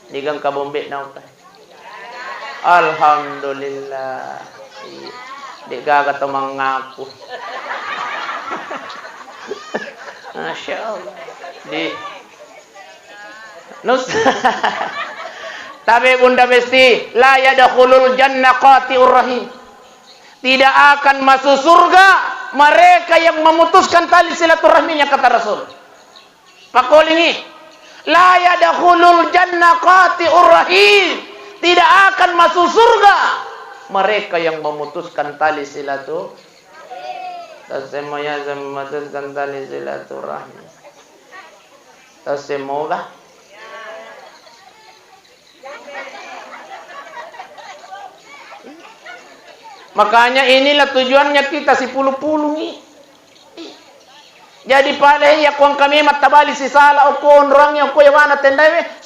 Digang kabombe na utay. Alhamdulillah. Di gaga mangaku. Masya Allah. Tapi Bunda Besti, la yadkhulul jannah qati'ur rahim. Tidak akan masuk surga mereka yang memutuskan tali silaturahminya, kata Rasul. Pakol ini, la yadkhulul jannah qati'ur rahim. Tidak akan masuk surga mereka yang memutuskan tali silaturahmi. Semuanya memutuskan tali silaturahmi. Semoga makanya inilah tujuannya kita si puluh-puluh ni. Jadi pale ya kuang kami matabali si sala o ko orang yang ko yawana tendawe